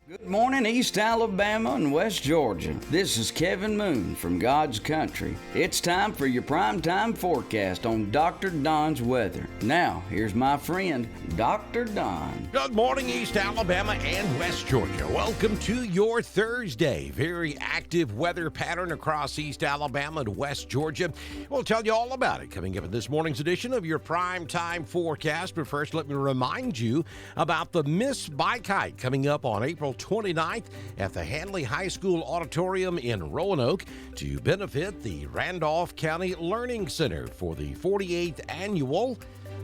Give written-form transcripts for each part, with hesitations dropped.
Good morning, East Alabama and West Georgia. This is Kevin Moon from God's Country. It's time for your primetime forecast on Dr. Don's weather. Now, here's my friend, Dr. Don. Good morning, East Alabama and West Georgia. Welcome to your Thursday. Very active weather pattern across East Alabama and West Georgia. We'll tell you all about it coming up in this morning's edition of your primetime forecast. But first, let me remind you about the Miss Bike Hike coming up on April 29th at the Handley High School Auditorium in Roanoke to benefit the Randolph County Learning Center for the 48th annual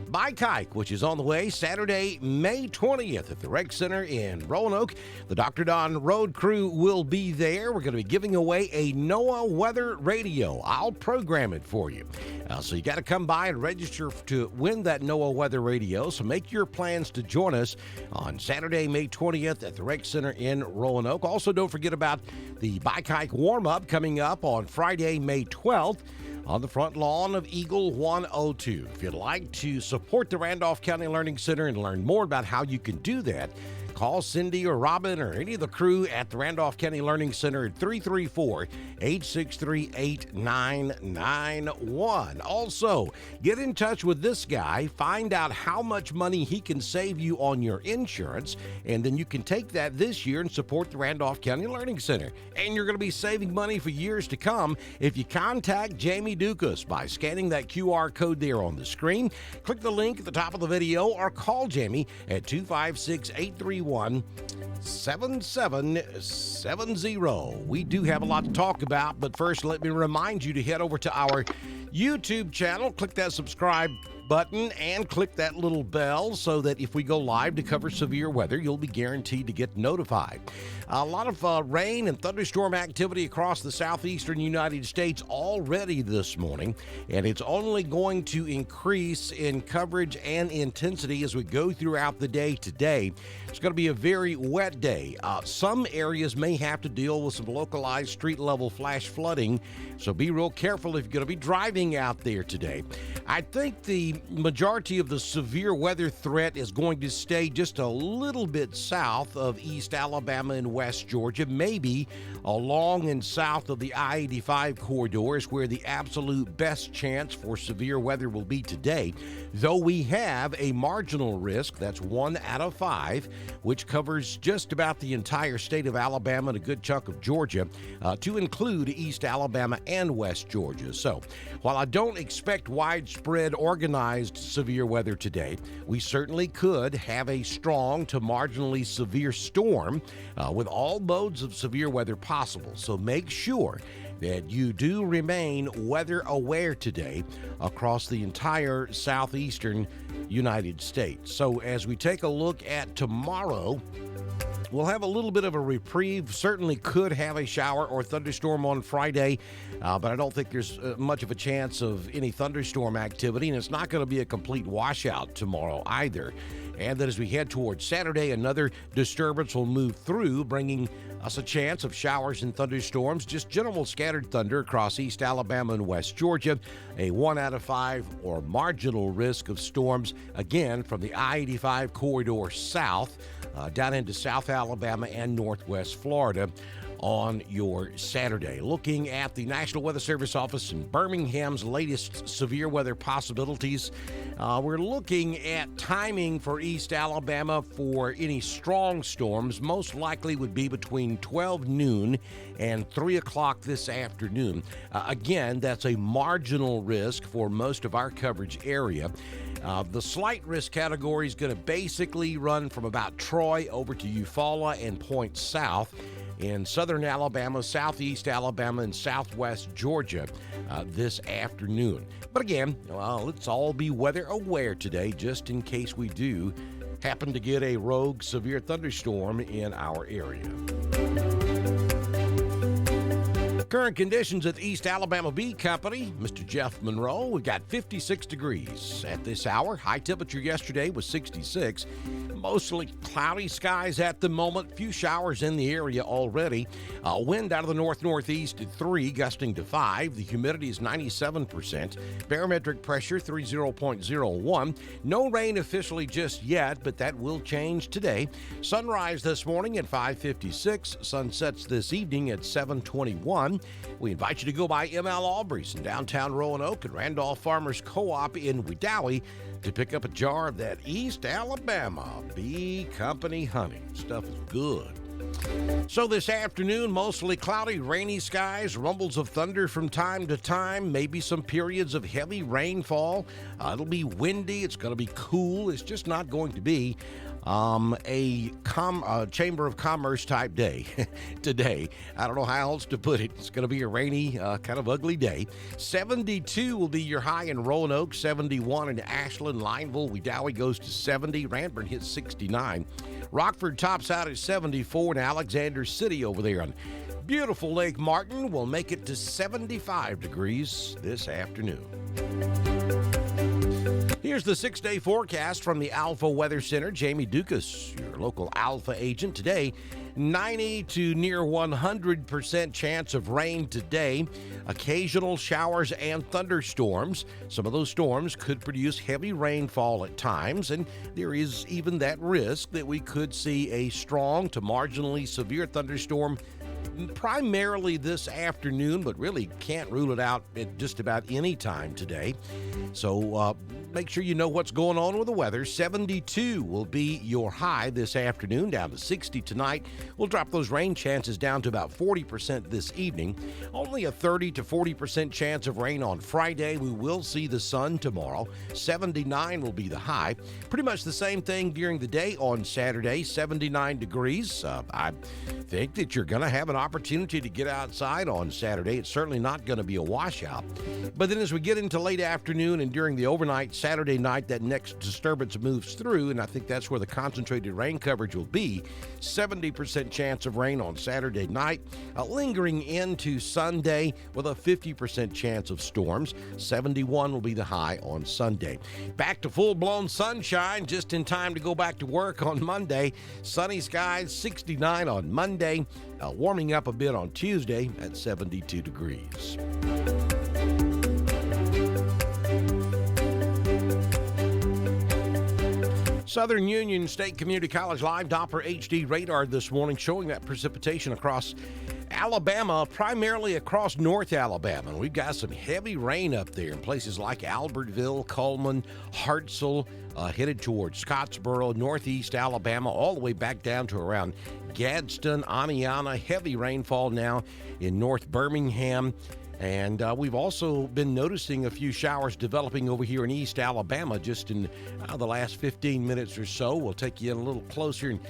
Bike Hike, which is on the way Saturday, May 20th at the Rec Center in Roanoke. The Dr. Don Road Crew will be there. We're going to be giving away a NOAA weather radio. I'll program it for you. So you got to come by and register to win that NOAA weather radio. So make your plans to join us on Saturday, May 20th at the Rec Center in Roanoke. Also, don't forget about the Bike Hike warm-up coming up on Friday, May 12th. On the front lawn of Eagle 102. If you'd like to support the Randolph County Learning Center and learn more about how you can do that, call Cindy or Robin or any of the crew at the Randolph County Learning Center at 334-863-8991. Also, get in touch with this guy, find out how much money he can save you on your insurance, and then you can take that this year and support the Randolph County Learning Center. And you're going to be saving money for years to come if you contact Jamie Dukas by scanning that QR code there on the screen. Click the link at the top of the video or call Jamie at 256-831-7770. We do have a lot to talk about, but first let me remind you to head over to our YouTube channel, click that subscribe button and click that little bell so that if we go live to cover severe weather, you'll be guaranteed to get notified. A lot of rain and thunderstorm activity across the southeastern United States already this morning, and it's only going to increase in coverage and intensity as we go throughout the day today. It's going to be a very wet day. Some areas may have to deal with some localized street-level flash flooding, so be real careful if you're going to be driving out there today. I think the majority of the severe weather threat is going to stay just a little bit south of East Alabama and West Georgia, maybe along and south of the I-85 corridor is where the absolute best chance for severe weather will be today, though we have a marginal risk, that's 1 out of 5, which covers just about the entire state of Alabama and a good chunk of Georgia, to include East Alabama and West Georgia. So, while I don't expect widespread organized severe weather today, we certainly could have a strong to marginally severe storm with all modes of severe weather possible. So make sure that you do remain weather aware today across the entire southeastern United States. So as we take a look at tomorrow, we'll have a little bit of a reprieve. Certainly could have a shower or thunderstorm on Friday, but I don't think there's much of a chance of any thunderstorm activity, and it's not going to be a complete washout tomorrow either. And then as we head towards Saturday, another disturbance will move through, bringing us a chance of showers and thunderstorms, just general scattered thunder across East Alabama and West Georgia, a 1 out of 5 or marginal risk of storms, again, from the I-85 corridor south, down into South Alabama and Northwest Florida on your Saturday. Looking at the National Weather Service office in Birmingham's latest severe weather possibilities, we're looking at timing for East Alabama for any strong storms. Most likely would be between 12 noon and 3 o'clock this afternoon. Again, that's a marginal risk for most of our coverage area. The slight risk category is going to basically run from about Troy over to Eufaula and Point South in southern Alabama, southeast Alabama, and southwest Georgia this afternoon. But again, let's all be weather aware today, just in case we do happen to get a rogue severe thunderstorm in our area. Current conditions at the East Alabama Bee Company, Mr. Jeff Monroe, we've got 56 degrees at this hour. High temperature yesterday was 66. Mostly cloudy skies at the moment. Few showers in the area already. Wind out of the north-northeast at 3, gusting to 5. The humidity is 97%. Barometric pressure 30.01. No rain officially just yet, but that will change today. Sunrise this morning at 5:56. Sun sets this evening at 7:21. We invite you to go by M.L. Albury's in downtown Roanoke and Randolph Farmers Co-op in Wedowee to pick up a jar of that East Alabama Bee Company honey. Stuff is good. So this afternoon, mostly cloudy, rainy skies, rumbles of thunder from time to time, maybe some periods of heavy rainfall. It'll be windy. It's going to be cool. It's just not going to be a Chamber of Commerce type day today. I don't know how else to put it. It's going to be a rainy, kind of ugly day. 72 will be your high in Roanoke, 71 in Ashland, Lineville. Wedowee goes to 70. Ranburne hits 69. Rockford tops out at 74, and Alexander City over there on beautiful Lake Martin will make it to 75 degrees this afternoon. Here's the 6-day forecast from the Alpha Weather Center. Jamie Dukas, your local Alpha agent. Today, 90 to near 100% chance of rain today. Occasional showers and thunderstorms. Some of those storms could produce heavy rainfall at times, and there is even that risk that we could see a strong to marginally severe thunderstorm primarily this afternoon, but really can't rule it out at just about any time today. So make sure you know what's going on with the weather. 72 will be your high this afternoon, down to 60 tonight. We'll drop those rain chances down to about 40% this evening. Only a 30 to 40% chance of rain on Friday. We will see the sun tomorrow. 79 will be the high. Pretty much the same thing during the day on Saturday, 79 degrees. I think that you're going to have an opportunity to get outside on Saturday. It's certainly not going to be a washout. But then as we get into late afternoon and during the overnight Saturday night, that next disturbance moves through, and I think that's where the concentrated rain coverage will be. 70% chance of rain on Saturday night, lingering into Sunday with a 50% chance of storms. 71 will be the high on Sunday. Back to full-blown sunshine just in time to go back to work on Monday. Sunny skies, 69 on Monday, warming up a bit on Tuesday at 72 degrees. Southern Union State Community College live Doppler HD radar this morning showing that precipitation across Alabama, primarily across North Alabama. And we've got some heavy rain up there in places like Albertville, Coleman, Hartselle, headed towards Scottsboro, northeast Alabama, all the way back down to around Gadsden, Aniana. Heavy rainfall now in North Birmingham. And we've also been noticing a few showers developing over here in East Alabama just in the last 15 minutes or so. We'll take you in a little closer and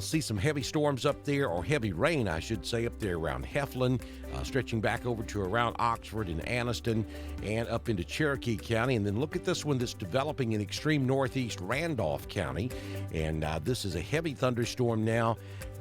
see some heavy storms up there, or heavy rain, I should say, up there around Heflin, stretching back over to around Oxford and Anniston and up into Cherokee County. And then look at this one that's developing in extreme northeast Randolph County. And this is a heavy thunderstorm now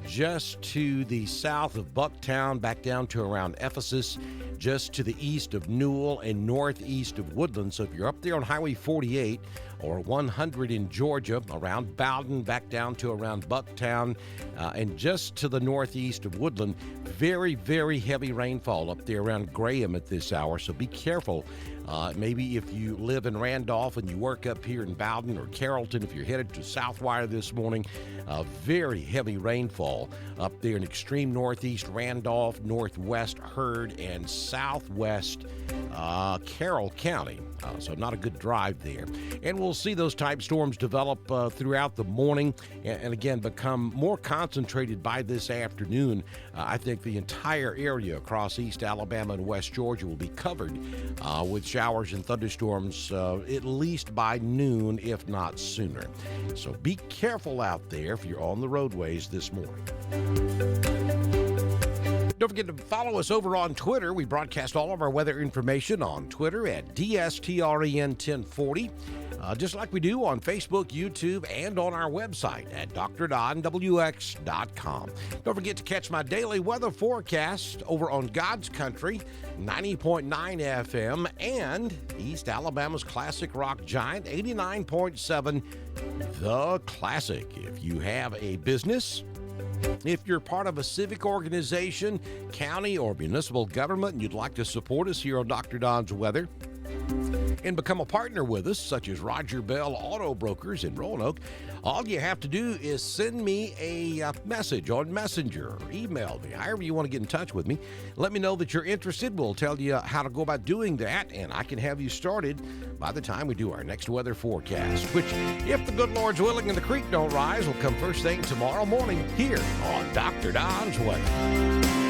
just to the south of Bucktown, back down to around Ephesus, just to the east of Newell and northeast of Woodland. So if you're up there on Highway 48 or 100 in Georgia, around Bowden, back down to around Bucktown, and just to the northeast of Woodland, very, very heavy rainfall up there around Graham at this hour. So be careful. Maybe if you live in Randolph and you work up here in Bowden or Carrollton, if you're headed to Southwire this morning, very heavy rainfall up there in extreme northeast Randolph, northwest Hurd, and southwest Carroll County. So not a good drive there. And we'll see those type storms develop throughout the morning and again become more concentrated by this afternoon. I think the entire area across East Alabama and West Georgia will be covered with showers and thunderstorms at least by noon, if not sooner. So be careful out there if you're on the roadways this morning. Don't forget to follow us over on Twitter. We broadcast all of our weather information on Twitter at DSTREN1040. just like we do on Facebook, YouTube, and on our website at drdonwx.com. Don't forget to catch my daily weather forecast over on God's Country, 90.9 FM, and East Alabama's classic rock giant, 89.7 The Classic. If you have a business, if you're part of a civic organization, county, or municipal government, and you'd like to support us here on Dr. Don's Weather and become a partner with us, such as Roger Bell Auto Brokers in Roanoke, all you have to do is send me a message on Messenger or email me, however you want to get in touch with me. Let me know that you're interested. We'll tell you how to go about doing that, and I can have you started by the time we do our next weather forecast, which, if the good Lord's willing and the creek don't rise, will come first thing tomorrow morning here on Dr. Don's Weather.